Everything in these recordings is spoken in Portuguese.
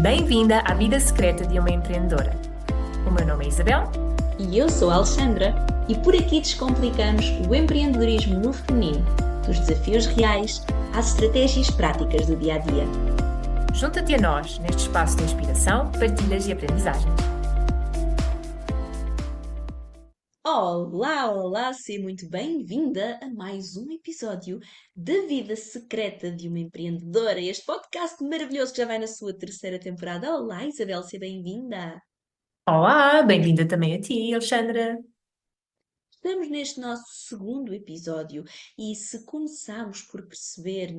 Bem-vinda à vida secreta de uma empreendedora. O meu nome é Isabel. E eu sou a Alexandra, e por aqui descomplicamos o empreendedorismo no feminino, dos desafios reais às estratégias práticas do dia a dia. Junta-te a nós neste espaço de inspiração, partilhas e aprendizagem. Olá, olá, seja muito bem-vinda a mais um episódio da Vida Secreta de uma Empreendedora, este podcast maravilhoso que já vai na sua terceira temporada. Olá, Isabel, seja bem-vinda! Olá, bem-vinda também a ti, Alexandra. Estamos neste nosso segundo episódio e se começarmos por perceber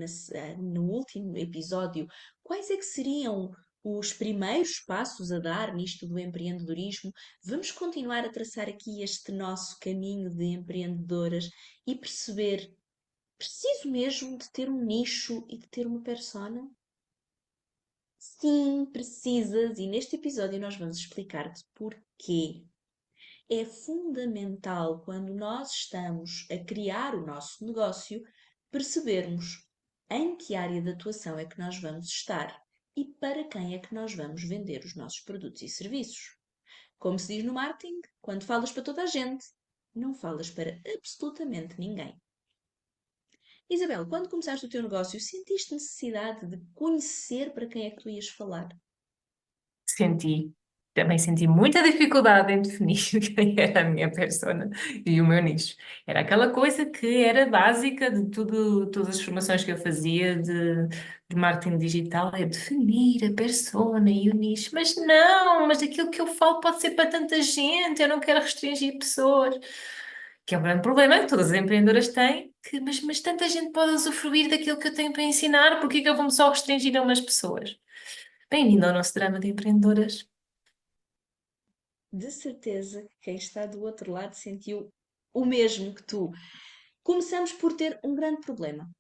no último episódio quais é que seriam os primeiros passos a dar nisto do empreendedorismo, vamos continuar a traçar aqui este nosso caminho de empreendedoras e perceber, preciso mesmo de ter um nicho e de ter uma persona? Sim, precisas, e neste episódio nós vamos explicar-te porquê. É fundamental quando nós estamos a criar o nosso negócio percebermos em que área de atuação é que nós vamos estar e para quem é que nós vamos vender os nossos produtos e serviços. Como se diz no marketing, quando falas para toda a gente, não falas para absolutamente ninguém. Isabel, quando começaste o teu negócio, sentiste necessidade de conhecer para quem é que tu ias falar? Também senti muita dificuldade em definir quem era a minha persona e o meu nicho. Era aquela coisa que era básica de tudo, todas as formações que eu fazia de marketing digital, é definir a persona e o nicho. Mas não, mas aquilo que eu falo pode ser para tanta gente, eu não quero restringir pessoas. Que é um grande problema que todas as empreendedoras têm, mas tanta gente pode usufruir daquilo que eu tenho para ensinar, porque é que eu vou-me só restringir a umas pessoas? Bem-vindo ao nosso drama de empreendedoras. De certeza que quem está do outro lado sentiu o mesmo que tu. Começamos por ter um grande problema.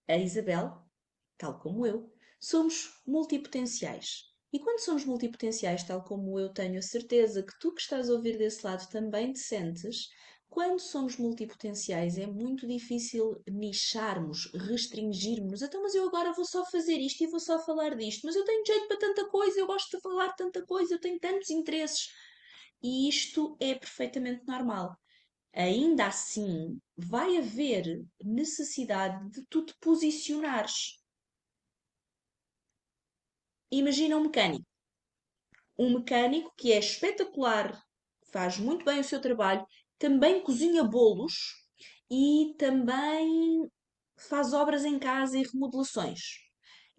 A Isabel, tal como eu, somos multipotenciais. E quando somos multipotenciais, tal como eu tenho a certeza que tu que estás a ouvir desse lado também te sentes, quando somos multipotenciais é muito difícil nicharmos, restringirmos. Então, mas eu agora vou só fazer isto e vou só falar disto. Mas eu tenho jeito para tanta coisa, eu gosto de falar tanta coisa, eu tenho tantos interesses. E isto é perfeitamente normal. Ainda assim, vai haver necessidade de tu te posicionares. Imagina um mecânico. Um mecânico que é espetacular, faz muito bem o seu trabalho, também cozinha bolos e também faz obras em casa e remodelações.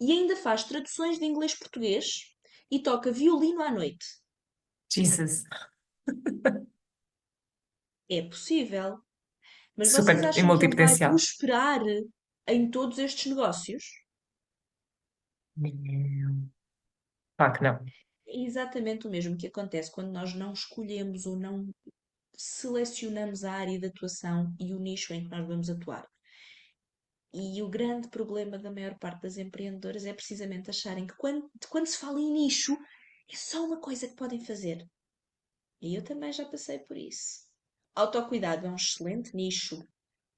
E ainda faz traduções de inglês-português e toca violino à noite. Jesus, É possível. Mas vocês super e acham que ele vai multipotencial. prosperar em todos estes negócios? Não. Claro que não. É exatamente o mesmo que acontece quando nós não escolhemos ou não selecionamos a área de atuação e o nicho em que nós vamos atuar. E o grande problema da maior parte das empreendedoras é precisamente acharem que quando se fala em nicho, é só uma coisa que podem fazer. E eu também já passei por isso. Autocuidado é um excelente nicho.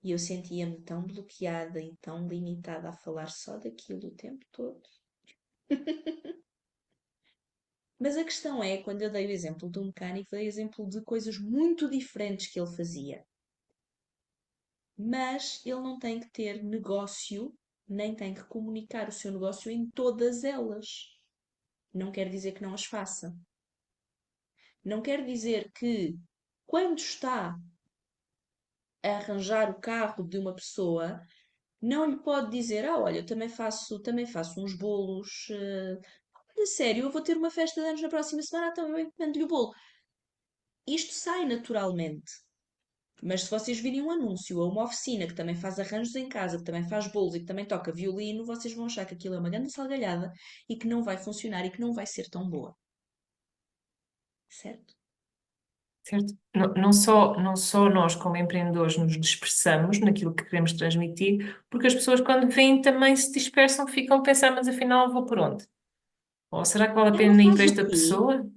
E eu sentia-me tão bloqueada e tão limitada a falar só daquilo o tempo todo. Mas a questão é, quando eu dei o exemplo do mecânico, dei o exemplo de coisas muito diferentes que ele fazia. Mas ele não tem que ter negócio, nem tem que comunicar o seu negócio em todas elas. Não quer dizer que não as faça. Não quer dizer que, quando está a arranjar o carro de uma pessoa, não lhe pode dizer: Ah, olha, eu também faço uns bolos. Olha, sério, eu vou ter uma festa de anos na próxima semana, então eu encomendo-lhe o bolo. Isto sai naturalmente. Mas se vocês virem um anúncio a uma oficina que também faz arranjos em casa, que também faz bolos e que também toca violino, vocês vão achar que aquilo é uma grande salgalhada e que não vai funcionar e que não vai ser tão boa. Certo? Certo? Não só nós, como empreendedores, nos dispersamos naquilo que queremos transmitir, porque as pessoas, quando vêm, também se dispersam, ficam a pensar, mas afinal vou por onde? Ou será que vale a Ela pena ir para faz o esta quê? pessoa?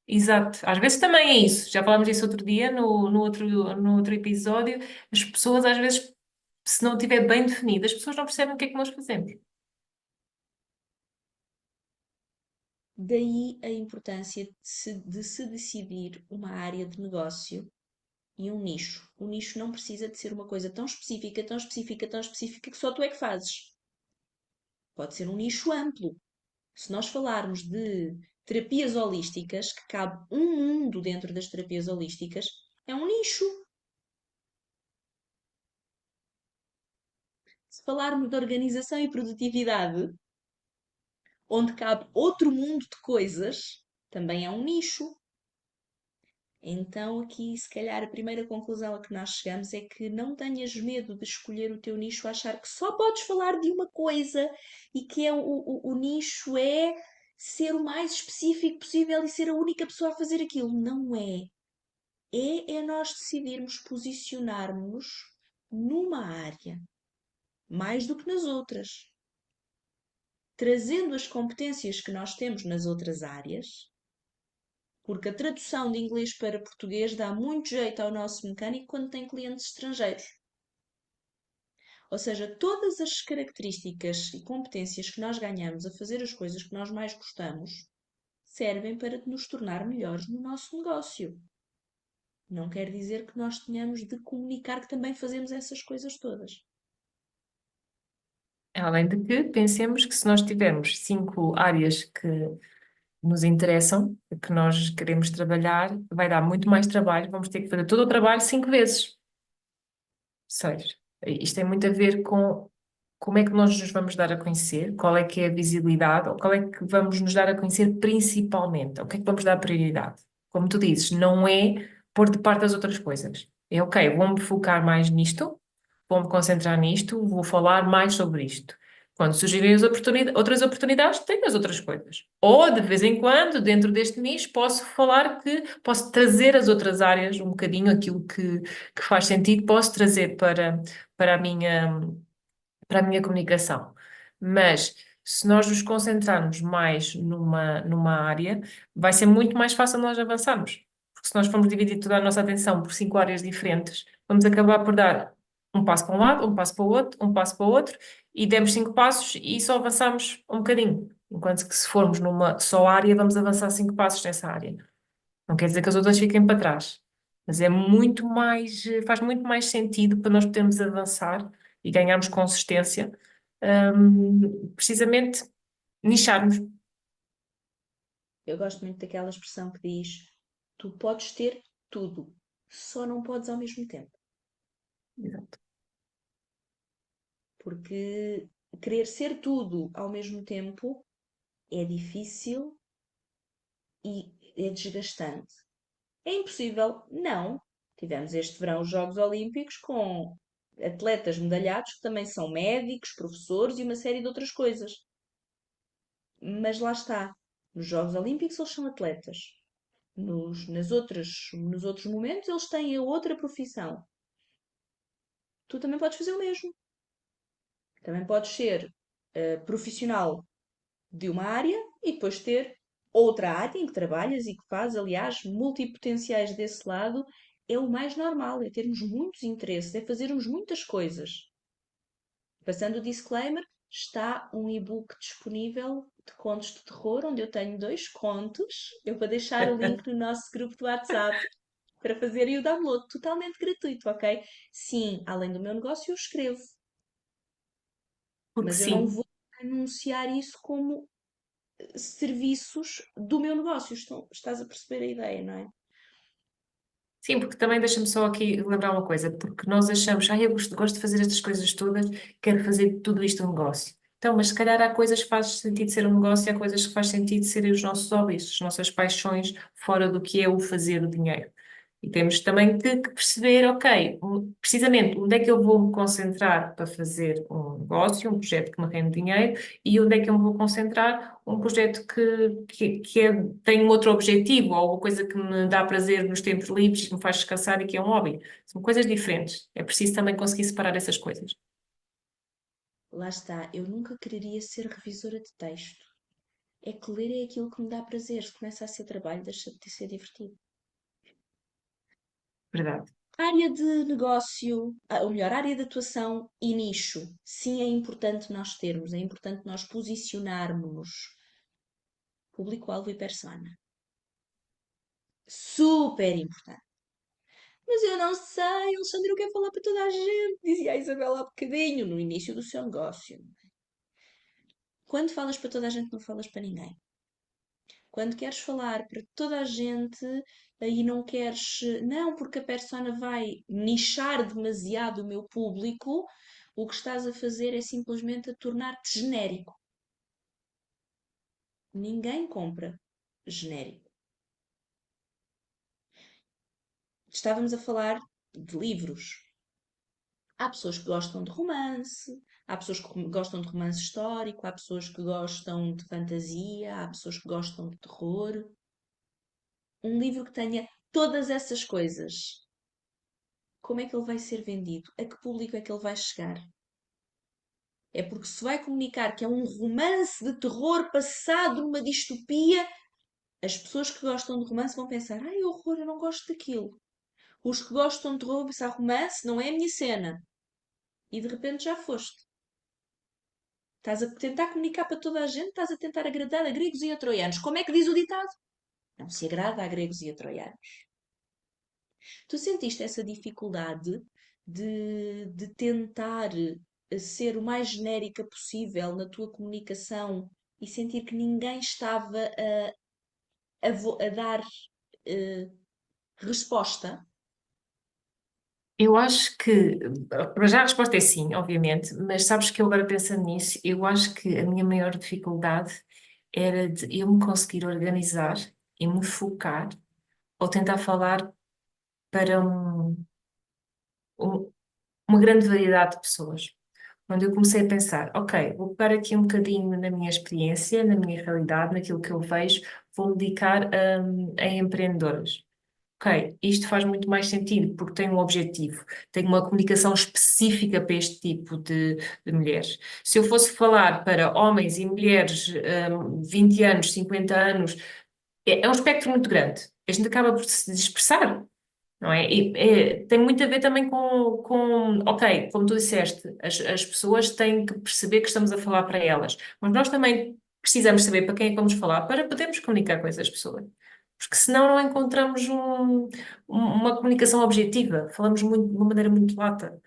Exato. Às vezes também é isso. Já falámos disso outro dia, no outro episódio. As pessoas, às vezes, se não estiver bem definido, as pessoas não percebem o que é que nós fazemos. Daí a importância de se decidir uma área de negócio e um nicho. O nicho não precisa de ser uma coisa tão específica, tão específica, tão específica que só tu é que fazes. Pode ser um nicho amplo. Se nós falarmos de terapias holísticas, que cabe um mundo dentro das terapias holísticas, é um nicho. Se falarmos de organização e produtividade, onde cabe outro mundo de coisas, também é um nicho. Então, aqui, se calhar, a primeira conclusão a que nós chegamos é que não tenhas medo de escolher o teu nicho, achar que só podes falar de uma coisa e que é o nicho é ser o mais específico possível e ser a única pessoa a fazer aquilo. Não é. É nós decidirmos posicionarmos numa área, mais do que nas outras, trazendo as competências que nós temos nas outras áreas, porque a tradução de inglês para português dá muito jeito ao nosso mecânico quando tem clientes estrangeiros. Ou seja, todas as características e competências que nós ganhamos a fazer as coisas que nós mais gostamos servem para nos tornar melhores no nosso negócio. Não quer dizer que nós tenhamos de comunicar que também fazemos essas coisas todas. Além de que pensemos que se nós tivermos 5 áreas que nos interessam, que nós queremos trabalhar, vai dar muito mais trabalho, vamos ter que fazer todo o trabalho 5 vezes. Seja, isto tem muito a ver com como é que nós nos vamos dar a conhecer, qual é que é a visibilidade, ou qual é que vamos nos dar a conhecer principalmente, o que é que vamos dar prioridade. Como tu dizes, não é pôr de parte as outras coisas. É ok, vou-me focar mais nisto, vou-me concentrar nisto, vou falar mais sobre isto. Quando surgirem outras oportunidades, tenho as outras coisas. Ou, de vez em quando, dentro deste nicho, posso falar que posso trazer as outras áreas, um bocadinho aquilo que faz sentido, posso trazer para a minha comunicação. Mas se nós nos concentrarmos mais numa área, vai ser muito mais fácil nós avançarmos. Porque se nós formos dividir toda a nossa atenção por 5 áreas diferentes, vamos acabar por dar um passo para um lado, um passo para o outro, um passo para o outro, e demos 5 passos e só avançamos um bocadinho. Enquanto que se formos numa só área, vamos avançar 5 passos nessa área. Não quer dizer que as outras fiquem para trás, mas é muito mais, faz muito mais sentido para nós podermos avançar e ganharmos consistência, precisamente nicharmos. Eu gosto muito daquela expressão que diz: tu podes ter tudo, só não podes ao mesmo tempo. Exato. Porque querer ser tudo ao mesmo tempo é difícil e é desgastante. É impossível? Não. Tivemos este verão os Jogos Olímpicos com atletas medalhados que também são médicos, professores e uma série de outras coisas. Mas lá está. Nos Jogos Olímpicos eles são atletas. Nos outros momentos eles têm a outra profissão. Tu também podes fazer o mesmo. Também podes ser profissional de uma área e depois ter outra área em que trabalhas e que fazes, aliás, multipotenciais desse lado. É o mais normal, é termos muitos interesses, é fazermos muitas coisas. Passando o disclaimer, está um e-book disponível de contos de terror, onde eu tenho 2 contos. Eu vou deixar o link no nosso grupo do WhatsApp para fazerem o download totalmente gratuito, ok? Sim, além do meu negócio, eu escrevo, Porque mas eu não sim, vou anunciar isso como serviços do meu negócio. Estás a perceber a ideia, não é? sim, porque também deixa-me só aqui lembrar uma coisa, porque nós achamos, eu gosto de fazer estas coisas todas, quero fazer tudo isto um negócio. Então, mas se calhar há coisas que faz sentido ser um negócio e há coisas que faz sentido serem os nossos hobbies, as nossas paixões, fora do que é o fazer o dinheiro. E temos também que perceber, ok, precisamente onde é que eu vou me concentrar para fazer um negócio, um projeto que me rende dinheiro, e onde é que eu me vou concentrar um projeto que tem um outro objetivo, ou uma coisa que me dá prazer nos tempos livres, que me faz descansar e que é um hobby. São coisas diferentes. É preciso também conseguir separar essas coisas. Lá está, eu nunca quereria ser revisora de texto. É que ler é aquilo que me dá prazer. Se começa a ser trabalho, deixa de ser divertido. Verdade. Área de negócio, ou melhor, área de atuação e nicho. Sim, é importante nós termos, é importante nós posicionarmos-nos. Público-alvo e persona. Super importante. Mas eu não sei, Alexandre, eu quero falar para toda a gente, dizia a Isabela há bocadinho, no início do seu negócio. Quando falas para toda a gente, não falas para ninguém. Quando queres falar para toda a gente e não queres, não, porque a persona vai nichar demasiado o meu público, o que estás a fazer é simplesmente a tornar-te genérico. Ninguém compra genérico. Estávamos a falar de livros. Há pessoas que gostam de romance, há pessoas que gostam de romance histórico, há pessoas que gostam de fantasia, há pessoas que gostam de terror. Um livro que tenha todas essas coisas, como é que ele vai ser vendido? A que público é que ele vai chegar? É porque se vai comunicar que é um romance de terror passado numa distopia, as pessoas que gostam de romance vão pensar: ai, horror, eu não gosto daquilo. Os que gostam de terror vão pensar: romance não é a minha cena. E de repente já foste. Estás a tentar comunicar para toda a gente, estás a tentar agradar a gregos e a troianos. Como é que diz o ditado? Não se agrada a gregos e a troianos. Tu sentiste essa dificuldade de tentar ser o mais genérica possível na tua comunicação e sentir que ninguém estava a dar eh, resposta? Eu acho que, para já a resposta é sim, obviamente, mas sabes que eu agora pensando nisso, eu acho que a minha maior dificuldade era de eu me conseguir organizar e me focar ou tentar falar para um- uma grande variedade de pessoas. Quando eu comecei a pensar, ok, vou pegar aqui um bocadinho na minha experiência, na minha realidade, naquilo que eu vejo, vou me dedicar a empreendedoras. Ok, isto faz muito mais sentido porque tem um objetivo, tem uma comunicação específica para este tipo de mulheres. Se eu fosse falar para homens e mulheres, 20 anos, 50 anos, é um espectro muito grande. A gente acaba por se dispersar, não é? E, tem muito a ver também ok, como tu disseste, as pessoas têm que perceber que estamos a falar para elas, mas nós também precisamos saber para quem é que vamos falar para podermos comunicar com essas pessoas. Porque senão não encontramos uma comunicação objetiva, falamos muito, de uma maneira muito lata.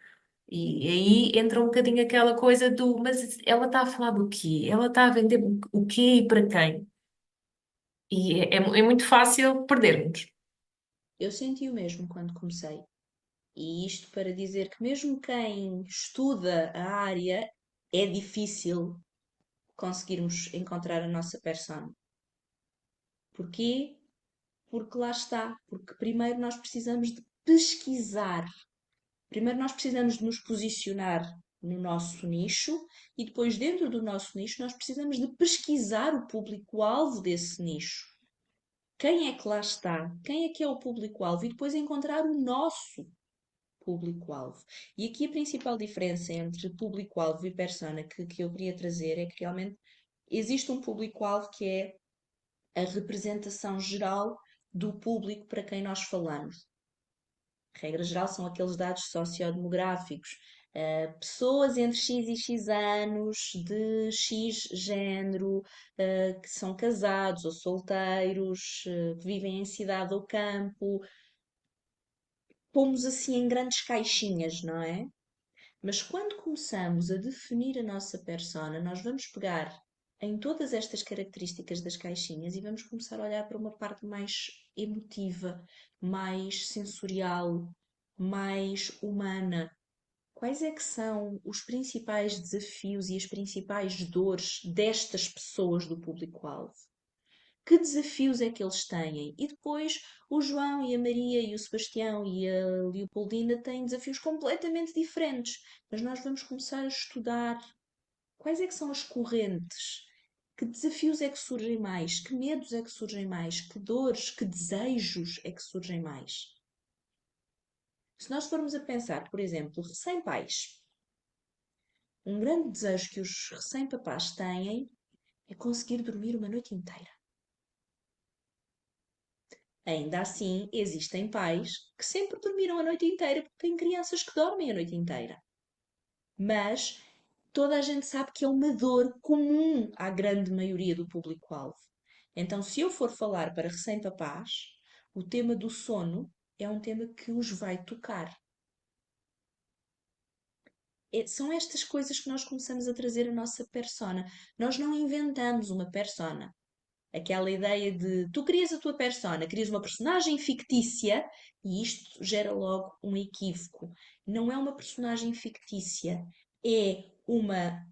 E aí entra um bocadinho aquela coisa do, mas ela está a falar do quê? Ela está a vender o quê e para quem? E é muito fácil perdermos. Eu senti o mesmo quando comecei. E isto para dizer que mesmo quem estuda a área é difícil conseguirmos encontrar a nossa persona. Porquê? Porque lá está. Porque primeiro nós precisamos de pesquisar. Primeiro nós precisamos de nos posicionar no nosso nicho e depois dentro do nosso nicho nós precisamos de pesquisar o público-alvo desse nicho. Quem é que lá está? Quem é que é o público-alvo? E depois encontrar o nosso público-alvo. E aqui a principal diferença entre público-alvo e persona que eu queria trazer é que realmente existe um público-alvo que é a representação geral do público para quem nós falamos. Regra geral, são aqueles dados sociodemográficos. Pessoas entre X e X anos, de X género, que são casados ou solteiros, que vivem em cidade ou campo. Pomos assim em grandes caixinhas, não é? Mas quando começamos a definir a nossa persona, nós vamos pegar em todas estas características das caixinhas e vamos começar a olhar para uma parte mais emotiva, mais sensorial, mais humana. Quais é que são os principais desafios e as principais dores destas pessoas do público-alvo? Que desafios é que eles têm? E depois o João e a Maria e o Sebastião e a Leopoldina têm desafios completamente diferentes. Mas nós vamos começar a estudar quais é que são as correntes, que desafios é que surgem mais, que medos é que surgem mais, que dores, que desejos é que surgem mais. Se nós formos a pensar, por exemplo, recém-pais, um grande desejo que os recém-papás têm é conseguir dormir uma noite inteira. Ainda assim, existem pais que sempre dormiram a noite inteira porque têm crianças que dormem a noite inteira. Mas toda a gente sabe que é uma dor comum à grande maioria do público-alvo. Então, se eu for falar para recém-papás, o tema do sono é um tema que os vai tocar. São estas coisas que nós começamos a trazer a nossa persona. Nós não inventamos uma persona. Aquela ideia de tu crias a tua persona, crias uma personagem fictícia e isto gera logo um equívoco. Não é uma personagem fictícia, é uma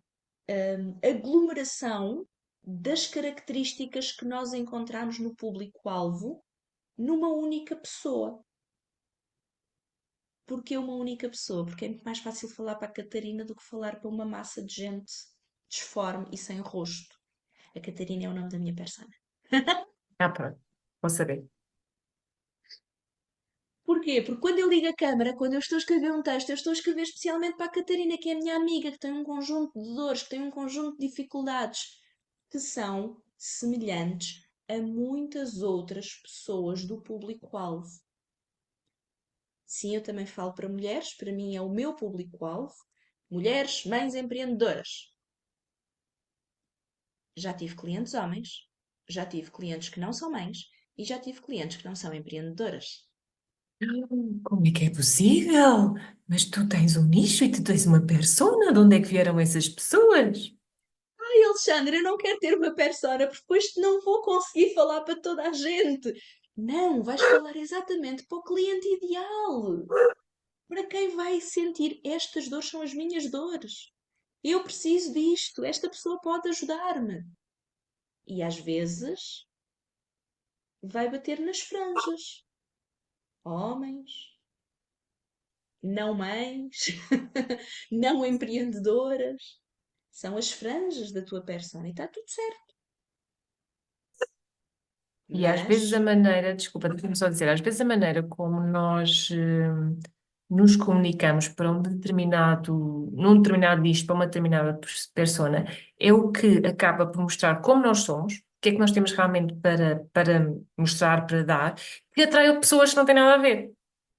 aglomeração das características que nós encontramos no público-alvo numa única pessoa. Porquê uma única pessoa? Porque é muito mais fácil falar para a Catarina do que falar para uma massa de gente disforme e sem rosto. A Catarina é o nome da minha persona. Ah, pronto, vou saber. Porquê? Porque quando eu ligo a câmara, quando eu estou a escrever um texto, eu estou a escrever especialmente para a Catarina, que é a minha amiga, que tem um conjunto de dores, que tem um conjunto de dificuldades que são semelhantes a muitas outras pessoas do público-alvo. Sim, eu também falo para mulheres, para mim é o meu público-alvo. Mulheres, mães empreendedoras. Já tive clientes homens, já tive clientes que não são mães e já tive clientes que não são empreendedoras. Como é que é possível? Mas tu tens um nicho e tu tens uma persona. De onde é que vieram essas pessoas? Ai, Alexandre, eu não quero ter uma persona porque depois não vou conseguir falar para toda a gente. Não, vais falar exatamente para o cliente ideal. Para quem vai sentir estas dores são as minhas dores. Eu preciso disto, esta pessoa pode ajudar-me. E às vezes vai bater nas franjas. Homens, não mães, não empreendedoras. São as franjas da tua persona e está tudo certo. E às vezes a Mas, maneira, desculpa, deixa-me só dizer, às vezes a maneira como nós nos comunicamos para um determinado, num determinado nicho, para uma determinada persona, é o que acaba por mostrar como nós somos, o que é que nós temos realmente para mostrar, para dar, que atrai pessoas que não têm nada a ver.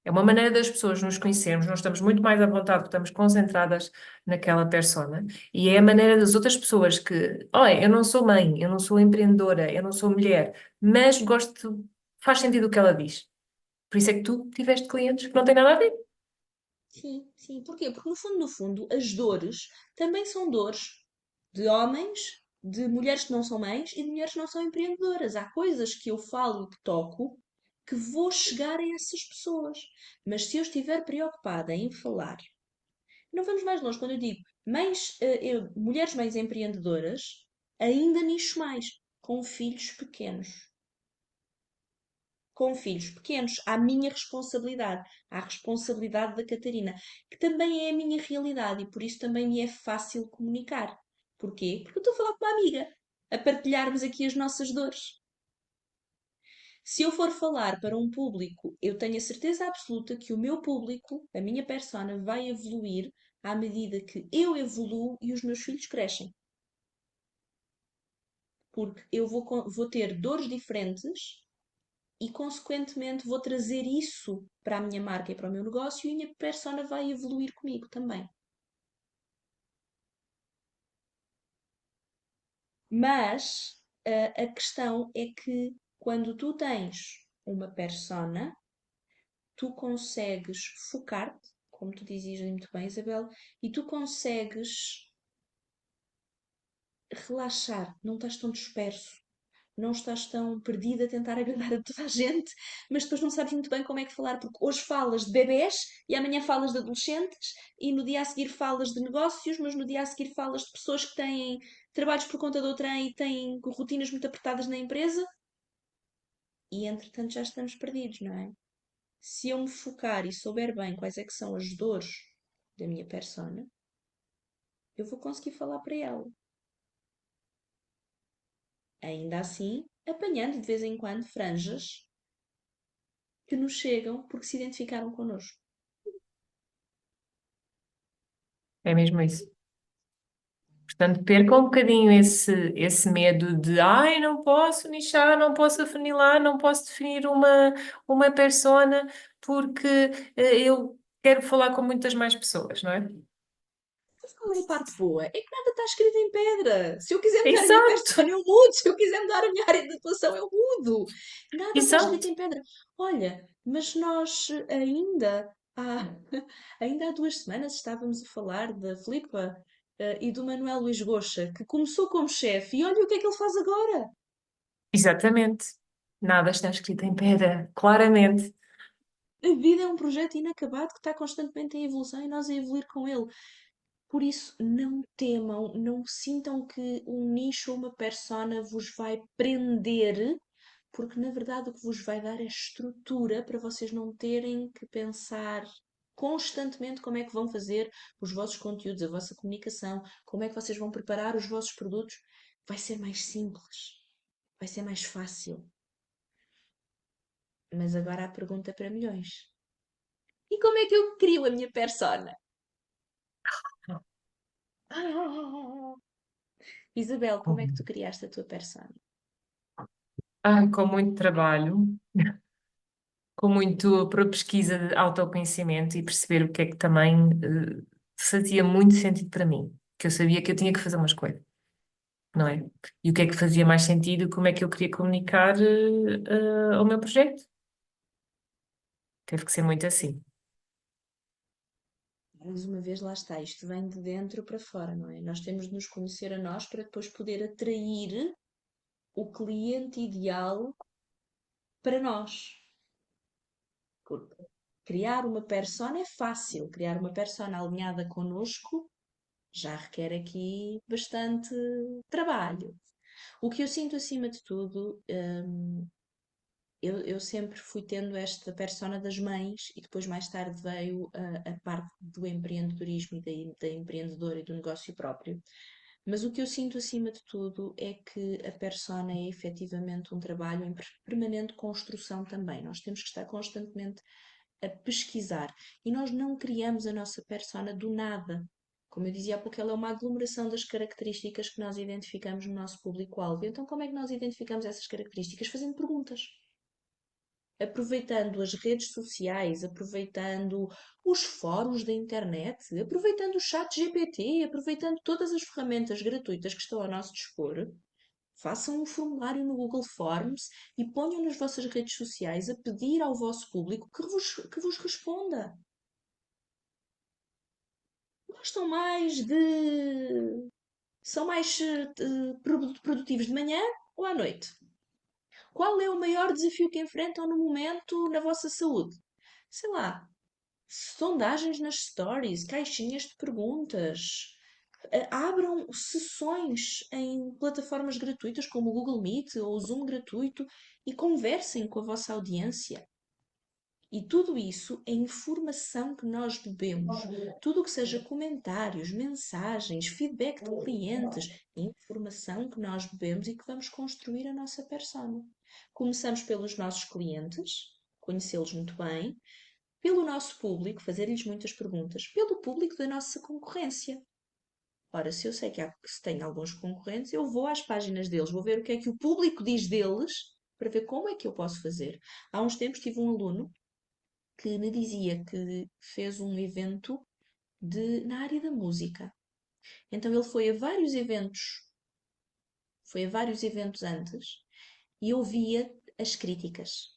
É uma maneira das pessoas nos conhecermos, nós estamos muito mais à vontade, porque estamos concentradas naquela persona, e é a maneira das outras pessoas que, olha, eu não sou mãe, eu não sou empreendedora, eu não sou mulher, mas gosto, faz sentido o que ela diz. Por isso é que tu tiveste clientes que não têm nada a ver. sim, sim. Porquê? Porque no fundo, as dores também são dores de homens, de mulheres que não são mães e de mulheres que não são empreendedoras. Há coisas que eu falo e que toco que vou chegar a essas pessoas. Mas se eu estiver preocupada em falar, não vamos mais longe, quando eu digo mães, mulheres mães empreendedoras, ainda nicho mais, com filhos pequenos. Com filhos pequenos, à minha responsabilidade, à responsabilidade da Catarina, que também é a minha realidade e por isso também me é fácil comunicar. Porquê? Porque eu estou a falar com uma amiga, a partilharmos aqui as nossas dores. Se eu for falar para um público, eu tenho a certeza absoluta que o meu público, a minha persona, vai evoluir à medida que eu evoluo e os meus filhos crescem. Porque eu vou ter dores diferentes e, consequentemente, vou trazer isso para a minha marca e para o meu negócio e a minha persona vai evoluir comigo também. Mas a questão é que quando tu tens uma persona, tu consegues focar-te, como tu dizias muito bem, Isabel, e tu consegues relaxar, não estás tão disperso, não estás tão perdido a tentar agradar a toda a gente, mas depois não sabes muito bem como é que falar, porque hoje falas de bebés e amanhã falas de adolescentes e no dia a seguir falas de negócios, mas no dia a seguir falas de pessoas que têm trabalhos por conta de outrem e têm rotinas muito apertadas na empresa e entretanto já estamos perdidos, não é? Se eu me focar e souber bem quais é que são as dores da minha persona, eu vou conseguir falar para ela. Ainda assim, apanhando de vez em quando franjas que nos chegam porque se identificaram connosco. É mesmo isso. Portanto, perca um bocadinho esse medo de, ai, não posso nichar, não posso afunilar, não posso definir uma persona, porque eu quero falar com muitas mais pessoas, não é? Qual é a parte boa? É que nada está escrito em pedra. Se eu quiser mudar a minha Exato, persona, eu mudo. Se eu quiser mudar a minha área de atuação, eu mudo. Nada está escrito exato. em pedra. Olha, mas nós ainda há, ainda há 2 semanas estávamos a falar da Filipa e do Manuel Luís Goxa, que começou como chefe e olha o que é que ele faz agora. Exatamente. Nada está escrito em pedra, claramente. A vida é um projeto inacabado que está constantemente em evolução e nós a evoluir com ele. Por isso, não temam, não sintam que um nicho ou uma persona vos vai prender, porque na verdade o que vos vai dar é estrutura para vocês não terem que pensar constantemente como é que vão fazer os vossos conteúdos, a vossa comunicação, como é que vocês vão preparar os vossos produtos. Vai ser mais simples, vai ser mais fácil. Mas agora a pergunta para milhões. E como é que eu crio a minha persona? Isabel, como é que tu criaste a tua persona? Com muito trabalho, com muito para pesquisa de autoconhecimento e perceber o que é que também fazia muito sentido para mim, que eu sabia que eu tinha que fazer uma escolha, não é? E o que é que fazia mais sentido, como é que eu queria comunicar o meu projeto. Teve que ser muito assim. Mais uma vez, lá está, isto vem de dentro para fora, não é? Nós temos de nos conhecer a nós para depois poder atrair o cliente ideal para nós. Porque criar uma persona é fácil, criar uma persona alinhada connosco já requer aqui bastante trabalho. O que eu sinto acima de tudo, eu sempre fui tendo esta persona das mães e depois mais tarde veio a parte do empreendedorismo e da empreendedora e do negócio próprio. Mas o que eu sinto acima de tudo é que a persona é efetivamente um trabalho em permanente construção também. Nós temos que estar constantemente a pesquisar e nós não criamos a nossa persona do nada. Como eu dizia há pouco, ela é uma aglomeração das características que nós identificamos no nosso público-alvo. Então, como é que nós identificamos essas características? Fazendo perguntas, aproveitando as redes sociais, aproveitando os fóruns da internet, aproveitando o chat GPT, aproveitando todas as ferramentas gratuitas que estão ao nosso dispor. Façam um formulário no Google Forms e ponham nas vossas redes sociais a pedir ao vosso público que vos responda. Gostam mais de. São mais produtivos de manhã ou à noite? Qual é o maior desafio que enfrentam no momento na vossa saúde? Sei lá, sondagens nas stories, caixinhas de perguntas. Abram sessões em plataformas gratuitas como o Google Meet ou o Zoom gratuito e conversem com a vossa audiência. E tudo isso é informação que nós bebemos. Tudo o que seja comentários, mensagens, feedback de clientes, é informação que nós bebemos e que vamos construir a nossa persona. Começamos pelos nossos clientes, conhecê-los muito bem, pelo nosso público, fazer-lhes muitas perguntas, pelo público da nossa concorrência. Ora, se eu sei se tem alguns concorrentes, eu vou às páginas deles, vou ver o que é que o público diz deles, para ver como é que eu posso fazer. Há uns tempos tive um aluno que me dizia que fez um evento na área da música. Então ele foi a vários eventos antes e ouvia as críticas.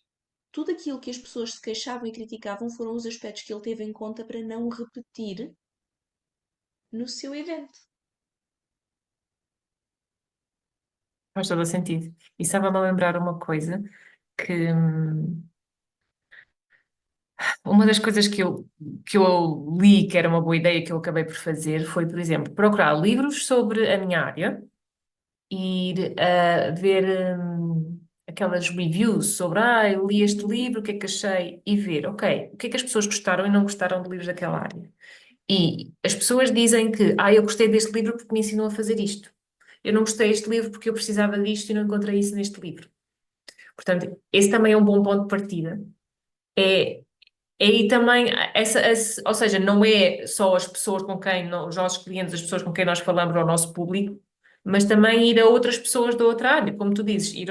Tudo aquilo que as pessoas se queixavam e criticavam foram os aspectos que ele teve em conta para não repetir no seu evento. Faz todo o sentido. E estava-me a lembrar uma coisa que uma das coisas que eu li que era uma boa ideia que eu acabei por fazer foi, por exemplo, procurar livros sobre a minha área e ir a ver aquelas reviews sobre, eu li este livro, o que é que achei? E ver, ok, o que é que as pessoas gostaram e não gostaram de livros daquela área. E as pessoas dizem que, eu gostei deste livro porque me ensinou a fazer isto. Eu não gostei deste livro porque eu precisava disto e não encontrei isso neste livro. Portanto, esse também é um bom ponto de partida. É, é aí também, ou seja, não é só as pessoas com quem, os nossos clientes, as pessoas com quem nós falamos, ao nosso público, mas também ir a outras pessoas da outra área, como tu dizes, ir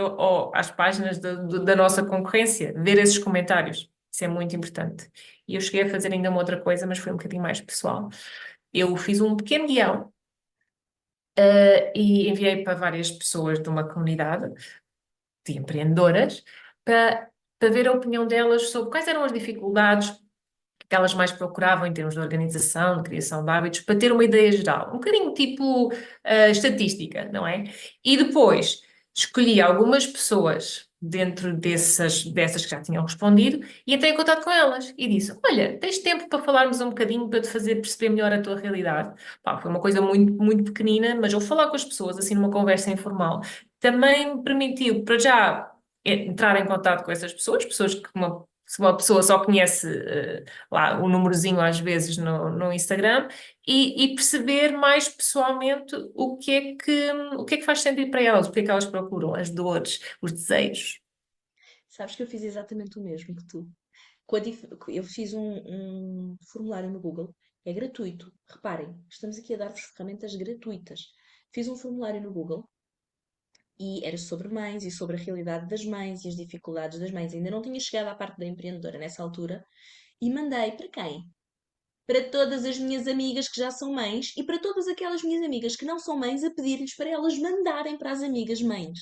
às páginas da nossa concorrência, ver esses comentários. Isso é muito importante. E eu cheguei a fazer ainda uma outra coisa, mas foi um bocadinho mais pessoal, Eu fiz um pequeno guião, e enviei para várias pessoas de uma comunidade de empreendedoras para ver a opinião delas sobre quais eram as dificuldades que elas mais procuravam em termos de organização, de criação de hábitos, para ter uma ideia geral, um bocadinho tipo estatística, não é? E depois escolhi algumas pessoas dentro dessas que já tinham respondido e entrei em contato com elas e disse: Olha, tens tempo para falarmos um bocadinho para te fazer perceber melhor a tua realidade? Pá, foi uma coisa muito, muito pequenina, mas eu falar com as pessoas assim numa conversa informal também me permitiu, para já, entrar em contato com essas pessoas, pessoas que se uma pessoa só conhece lá o númerozinho às vezes no Instagram e perceber mais pessoalmente o que é que faz sentido para elas, o que é que elas procuram, as dores, os desejos. Sabes que eu fiz exatamente o mesmo que tu. Eu fiz um formulário no Google, é gratuito. Reparem, estamos aqui a dar-vos ferramentas gratuitas. Fiz um formulário no Google e era sobre mães e sobre a realidade das mães e as dificuldades das mães. Ainda não tinha chegado à parte da empreendedora nessa altura e mandei para quem? Para todas as minhas amigas que já são mães e para todas aquelas minhas amigas que não são mães a pedir-lhes para elas mandarem para as amigas mães.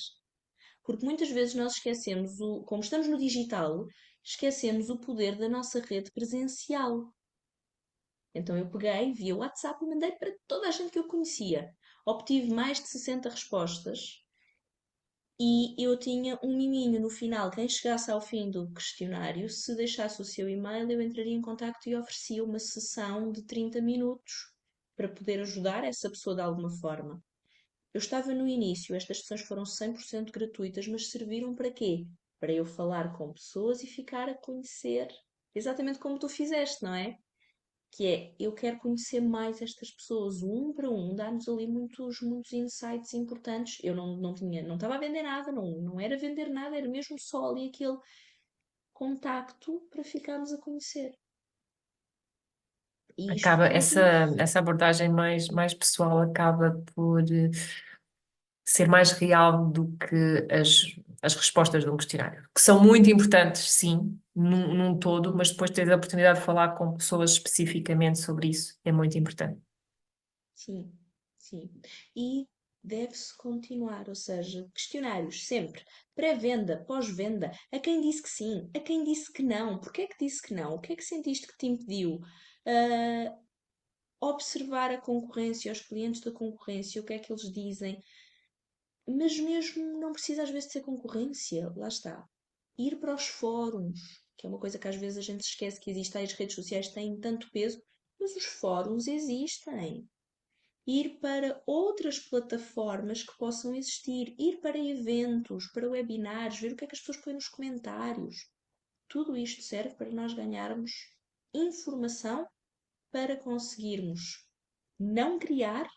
Porque muitas vezes nós esquecemos, como estamos no digital, esquecemos o poder da nossa rede presencial. Então eu peguei, via WhatsApp e mandei para toda a gente que eu conhecia. Obtive mais de 60 respostas e eu tinha um miminho no final. Quem chegasse ao fim do questionário, se deixasse o seu e-mail, eu entraria em contacto e oferecia uma sessão de 30 minutos para poder ajudar essa pessoa de alguma forma. Eu estava no início, estas sessões foram 100% gratuitas, mas serviram para quê? Para eu falar com pessoas e ficar a conhecer, exatamente como tu fizeste, não é? Que é, eu quero conhecer mais estas pessoas, um para um, dá-nos ali muitos, muitos insights importantes. Eu não estava a vender nada, não era vender nada, era mesmo só ali aquele contacto para ficarmos a conhecer. E isto Acaba, essa, tudo, essa abordagem mais pessoal acaba por ser mais real do que as respostas de um questionário, que são muito importantes, sim, num todo, mas depois ter a oportunidade de falar com pessoas especificamente sobre isso é muito importante. sim, sim. E deve-se continuar, ou seja, questionários sempre, pré-venda, pós-venda, a quem disse que sim, a quem disse que não, porque é que disse que não, o que é que sentiste que te impediu? Ah, observar a concorrência, os clientes da concorrência, o que é que eles dizem, mas mesmo não precisa às vezes de ser concorrência, lá está. Ir para os fóruns, que é uma coisa que às vezes a gente se esquece que existe, as redes sociais têm tanto peso, mas os fóruns existem. Ir para outras plataformas que possam existir, ir para eventos, para webinars, ver o que é que as pessoas põem nos comentários. Tudo isto serve para nós ganharmos informação para conseguirmos não criar,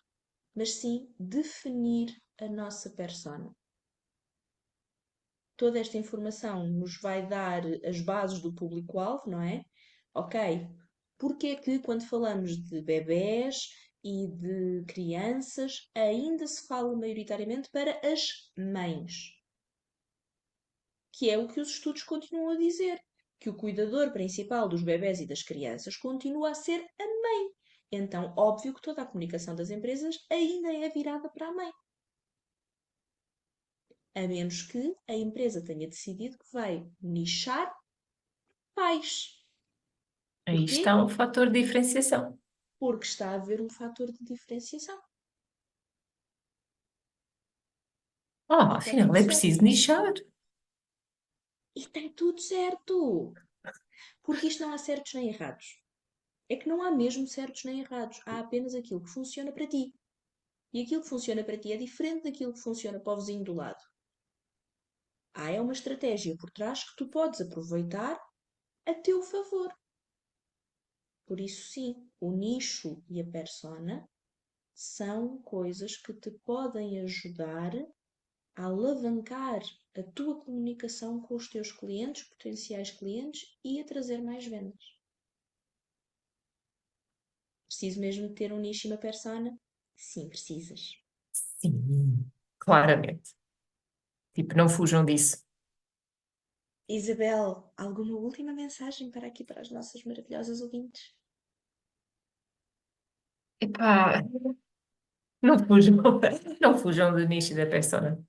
mas sim definir a nossa persona. Toda esta informação nos vai dar as bases do público-alvo, não é? Ok, porque é que quando falamos de bebés e de crianças ainda se fala maioritariamente para as mães? Que é o que os estudos continuam a dizer, que o cuidador principal dos bebés e das crianças continua a ser a mãe. Então, óbvio que toda a comunicação das empresas ainda é virada para a mãe. A menos que a empresa tenha decidido que vai nichar pais. Aí Porquê? está um fator de diferenciação. Porque está a haver um fator de diferenciação. Oh, E está afinal, tudo é certo. preciso nichar. E está tudo certo. Porque isto não há certos nem errados. É que não há mesmo certos nem errados. Há apenas aquilo que funciona para ti. E aquilo que funciona para ti é diferente daquilo que funciona para o vizinho do lado. Há é uma estratégia por trás que tu podes aproveitar a teu favor. Por isso, sim, o nicho e a persona são coisas que te podem ajudar a alavancar a tua comunicação com os teus clientes, potenciais clientes e a trazer mais vendas. Preciso mesmo de ter um nicho e uma persona? Sim, precisas. Sim, claramente. Tipo, não fujam disso. Isabel, alguma última mensagem para aqui para as nossas maravilhosas ouvintes? Epá, não fujam, não fujam do nicho e da persona.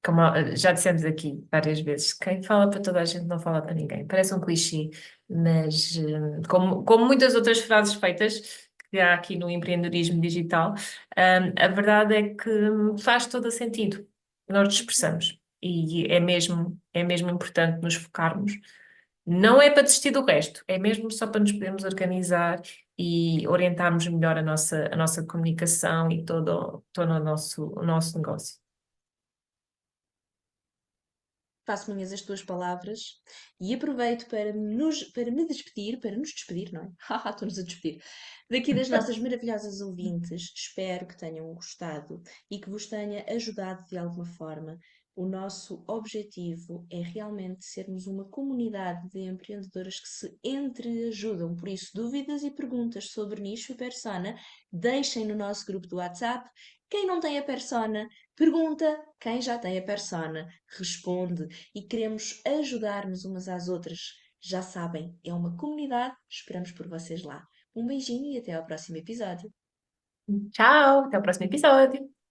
Como já dissemos aqui várias vezes, quem fala para toda a gente não fala para ninguém. Parece um clichê, mas como muitas outras frases feitas que há aqui no empreendedorismo digital, a verdade é que faz todo o sentido. Nós nos expressamos e é mesmo importante nos focarmos. Não é para desistir do resto, é mesmo só para nos podermos organizar e orientarmos melhor a nossa comunicação e todo o nosso negócio. Faço minhas as tuas palavras e aproveito para me despedir, para nos despedir, não é? Haha, estou-nos a despedir. Daqui das nossas maravilhosas ouvintes, espero que tenham gostado e que vos tenha ajudado de alguma forma. O nosso objetivo é realmente sermos uma comunidade de empreendedoras que se entreajudam. Por isso, dúvidas e perguntas sobre nicho e persona, deixem no nosso grupo do WhatsApp. Quem não tem a persona, pergunta. Quem já tem a persona, responde e queremos ajudar-nos umas às outras. Já sabem, é uma comunidade, esperamos por vocês lá. Um beijinho e até ao próximo episódio. Tchau, até o próximo episódio.